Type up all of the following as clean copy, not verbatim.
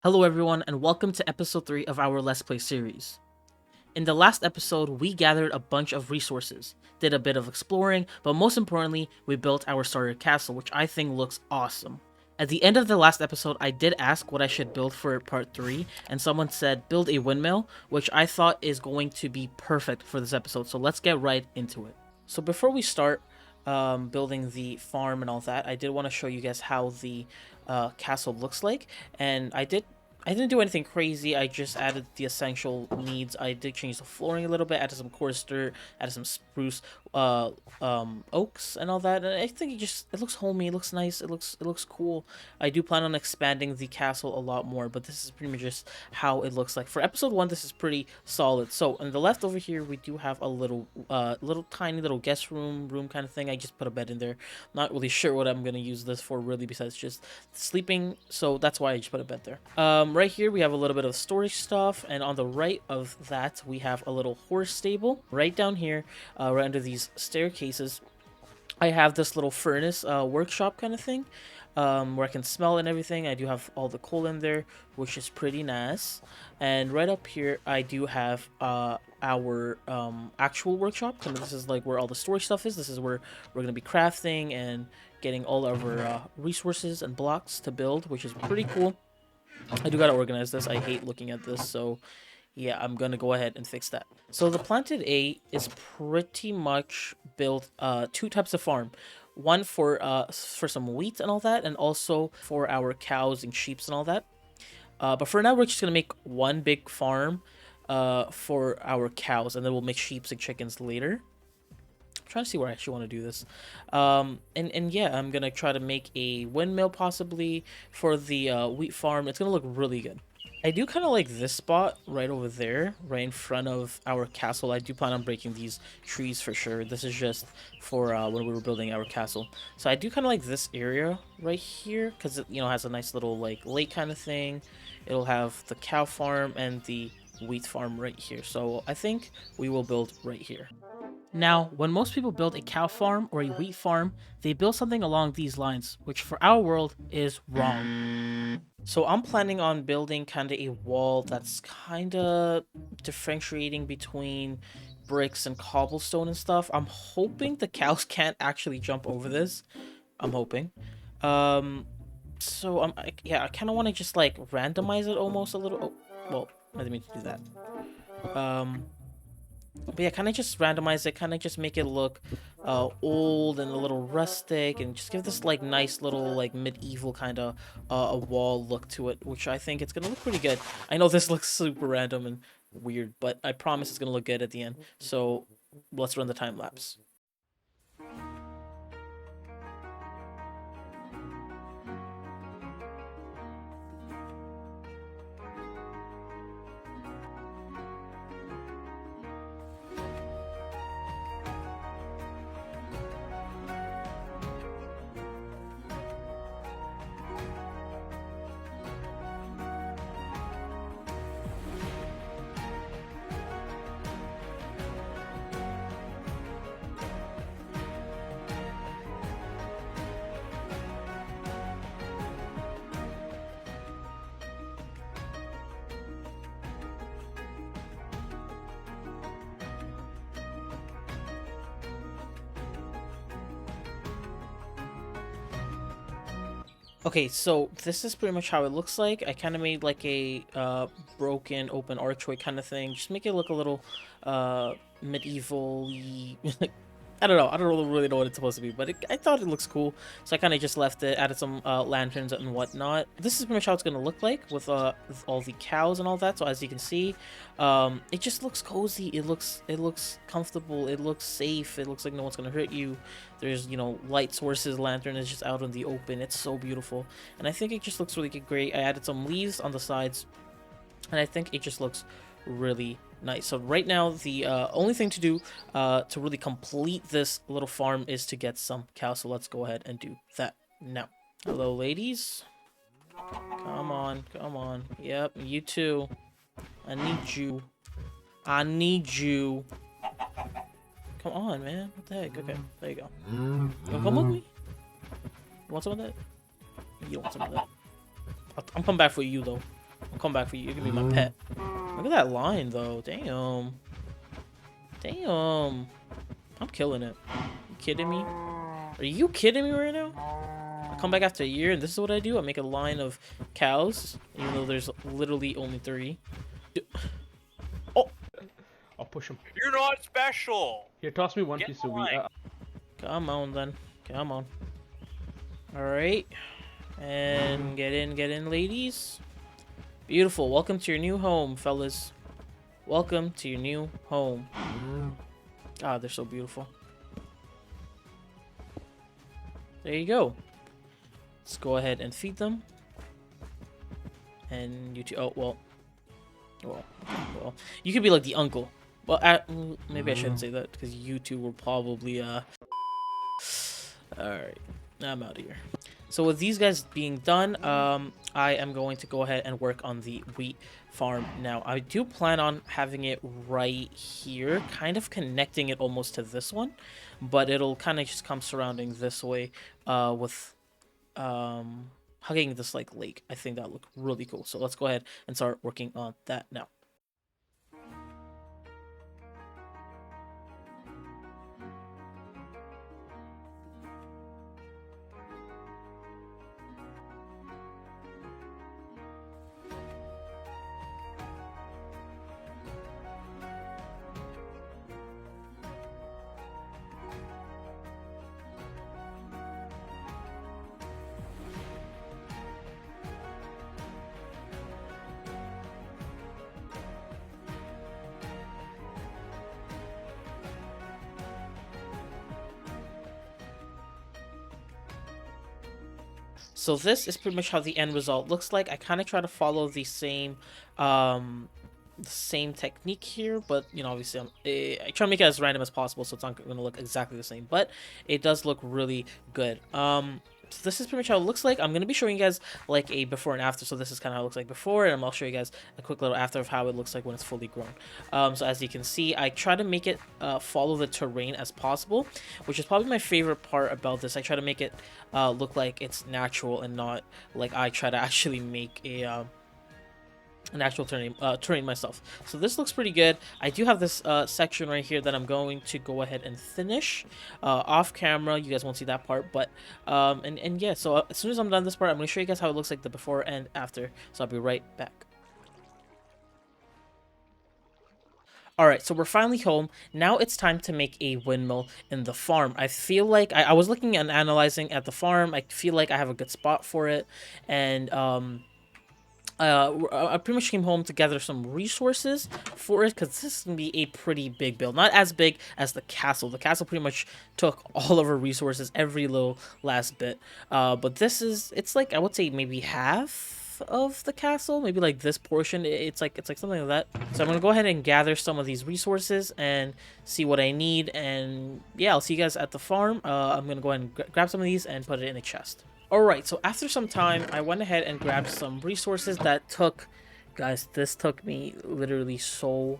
Hello everyone and welcome to episode 3 of our Let's Play series. In the last episode, we gathered a bunch of resources, did a bit of exploring, but most importantly, we built our starter castle, which I think looks awesome. At the end of the last episode, I did ask what I should build for part 3, and someone said build a windmill, which I thought is going to be perfect for this episode, so let's get right into it. So before we start building the farm and all that, I did want to show you guys how the castle looks like, and I didn't do anything crazy. I just added the essential needs. I did change the flooring a little bit, added some coarse dirt, added some spruce, oaks and all that. And I think it looks homey. It looks nice. It looks cool. I do plan on expanding the castle a lot more, but this is pretty much just how it looks like. For episode 1, this is pretty solid. So on the left over here, we do have a little tiny little guest room kind of thing. I just put a bed in there. Not really sure what I'm gonna use this for really, besides just sleeping. So that's why I just put a bed there. Right here we have a little bit of storage stuff, and on the right of that we have a little horse stable. Right down here, right under these staircases, I have this little furnace workshop kind of thing, where I can smell and everything. I do have all the coal in there, which is pretty nice. And right up here I do have our actual workshop. So this is like where all the storage stuff is. This is where we're gonna be crafting and getting all of our resources and blocks to build, which is pretty cool. I do gotta organize this. I hate looking at this, so yeah, I'm gonna go ahead and fix that. So the planted A is pretty much built two types of farm. One for some wheat and all that, and also for our cows and sheep and all that. But for now, we're just gonna make one big farm for our cows, and then we'll make sheep and chickens later. Trying to see where I actually want to do this. And yeah, I'm gonna try to make a windmill possibly for the wheat farm. It's gonna look really good. I do kind of like this spot right over there, right in front of our castle. I do plan on breaking these trees for sure. This is just for when we were building our castle. So I do kind of like this area right here because it, has a nice little like lake kind of thing. It'll have the cow farm and the wheat farm right here. So I think we will build right here. Now, when most people build a cow farm or a wheat farm, they build something along these lines, which for our world is wrong. So I'm planning on building kind of a wall that's kind of differentiating between bricks and cobblestone and stuff. I'm hoping the cows can't actually jump over this. I'm hoping. So yeah, I kind of want to just like randomize it almost a little. Oh, well, I didn't mean to do that. But yeah, kind of just randomize it, kind of just make it look old and a little rustic, and just give this like nice little like medieval kind of a wall look to it, which I think it's gonna look pretty good. I know this looks super random and weird, but I promise it's gonna look good at the end. So let's run the time lapse. Okay, so this is pretty much how it looks like. I kind of made like a broken open archway kind of thing. Just make it look a little medieval. I don't know. I don't really know what it's supposed to be, but I thought it looks cool. So I kind of just left it, added some lanterns and whatnot. This is pretty much how it's going to look like with all the cows and all that. So as you can see, it just looks cozy. It looks comfortable. It looks safe. It looks like no one's going to hurt you. There's, light sources. Lantern is just out in the open. It's so beautiful. And I think it just looks really great. I added some leaves on the sides, and I think it just looks really nice. So right now, the only thing to do to really complete this little farm is to get some cows. So let's go ahead and do that now. Hello, ladies. Come on, come on. Yep, you too. I need you. I need you. Come on, man. What the heck? Okay, there you go. Come with me. You want some of that? You don't want some of that. I'm coming back for you, though. come back for you. You can be my pet. Look at that line, though. Damn. Damn. I'm killing it. You kidding me? Are you kidding me right now? I come back after a year, and this is what I do. I make a line of cows, even though there's literally only 3. Oh! I'll push him. You're not special. Here, toss me one piece of wheat. Come on, then. Come on. Alright. And get in, ladies. Beautiful. Welcome to your new home, fellas. Welcome to your new home. God, they're so beautiful. There you go. Let's go ahead and feed them. And you two. Oh, well. You could be like the uncle. Well, maybe I shouldn't say that because you two will probably, Alright. I'm out of here. So with these guys being done, I am going to go ahead and work on the wheat farm now. I do plan on having it right here, kind of connecting it almost to this one, but it'll kind of just come surrounding this way, with hugging this like lake. I think that look really cool. So let's go ahead and start working on that now. So this is pretty much how the end result looks like. I kind of try to follow the same technique here, but you know, obviously I try to make it as random as possible, so it's not going to look exactly the same, but it does look really good. So this is pretty much how it looks like. I'm going to be showing you guys like a before and after. So this is kind of how it looks like before, and I'll show you guys a quick little after of how it looks like when it's fully grown. So as you can see, I try to make it follow the terrain as possible, which is probably my favorite part about this. I try to make it look like it's natural and not like I try to actually make an actual terrain myself. So this looks pretty good. I do have this section right here that I'm going to go ahead and finish off camera. You guys won't see that part, but and yeah, so as soon as I'm done this part, I'm going to show you guys how it looks like the before and after. So I'll be right back. Alright, so we're finally home. Now it's time to make a windmill in the farm. I feel like I was looking and analyzing at the farm. I feel like I have a good spot for it, and I pretty much came home to gather some resources for it, because this is going to be a pretty big build. Not as big as the castle. The castle pretty much took all of our resources, every little last bit. But this is, it's like, I would say maybe half of the castle, maybe like this portion. It's like something like that. So I'm going to go ahead and gather some of these resources and see what I need. And yeah, I'll see you guys at the farm. I'm going to go ahead and grab some of these and put it in a chest. Alright, so after some time, I went ahead and grabbed some resources that took, guys, this took me literally so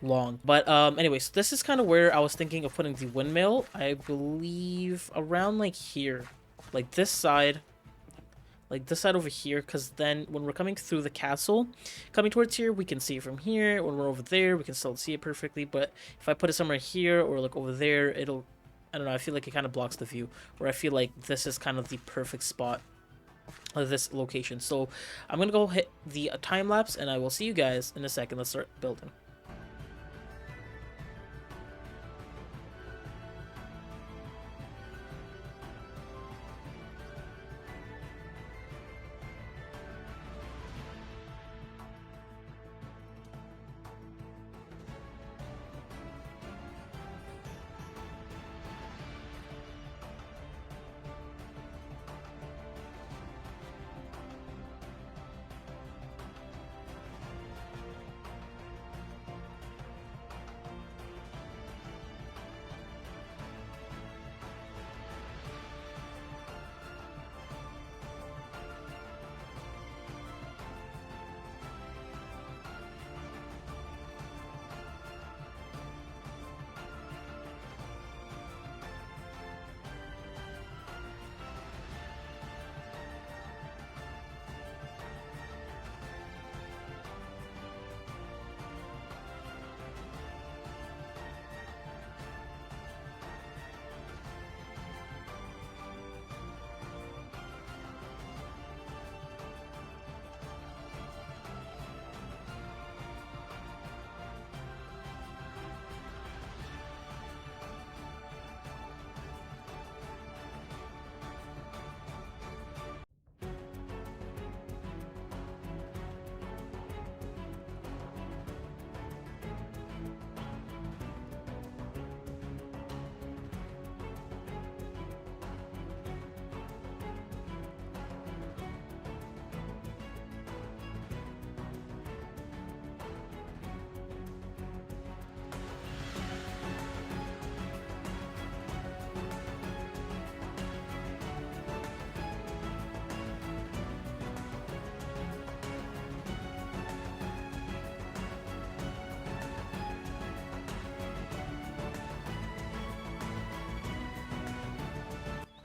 long. But anyways, this is kind of where I was thinking of putting the windmill. I believe around like here, like this side over here, because then when we're coming through the castle, coming towards here, we can see it from here. When we're over there, we can still see it perfectly. But if I put it somewhere here or like over there, it'll, I don't know, I feel like it kind of blocks the view, where I feel like this is kind of the perfect spot of this location. So I'm going to go hit the time lapse, and I will see you guys in a second. Let's start building.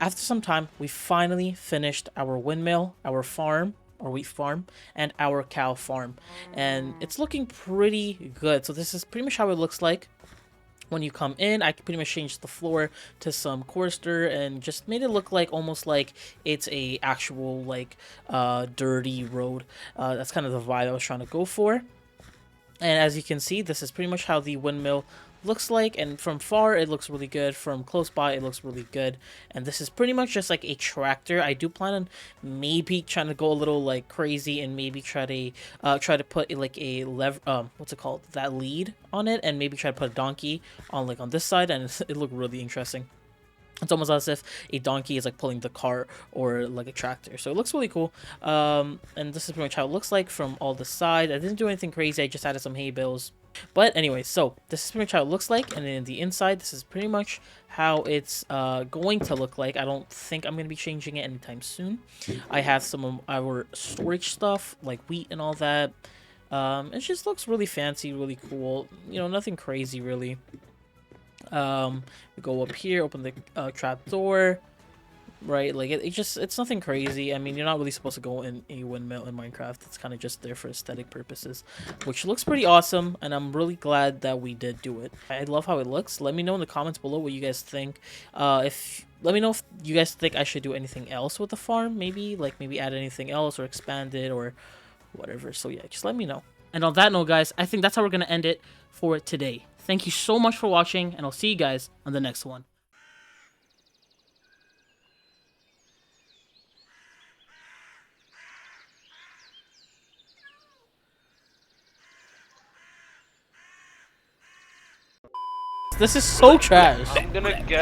After some time, we finally finished our windmill, our farm, our wheat farm, and our cow farm. And it's looking pretty good. So this is pretty much how it looks like. When you come in, I pretty much changed the floor to some chorister and just made it look like almost like it's a actual like dirty road. That's kind of the vibe I was trying to go for. And as you can see, this is pretty much how the windmill looks like, and from far it looks really good, from close by it looks really good. And this is pretty much just like a tractor. I do plan on maybe trying to go a little like crazy and maybe try to put like a what's it called, that lead on it, and maybe try to put a donkey on like on this side, and it looked really interesting. It's almost as if a donkey is like pulling the cart or like a tractor. So it looks really cool. And this is pretty much how it looks like from all the sides. I didn't do anything crazy. I just added some hay bales. But anyway, so this is pretty much how it looks like. And then the inside, this is pretty much how it's going to look like. I don't think I'm going to be changing it anytime soon. I have some of our storage stuff like wheat and all that. It just looks really fancy, really cool. You know, nothing crazy really. We go up here, open the trap door, right? Like it's nothing crazy. I mean, you're not really supposed to go in a windmill in Minecraft. It's kind of just there for aesthetic purposes, which looks pretty awesome, and I'm really glad that we did do it. I love how it looks. Let me know in the comments below what you guys think. Let me know if you guys think I should do anything else with the farm, maybe add anything else or expand it or whatever. So yeah, just let me know. And on that note, guys, I think that's how we're gonna end it for today. Thank you so much for watching, and I'll see you guys on the next one. This is so trash. I'm gonna get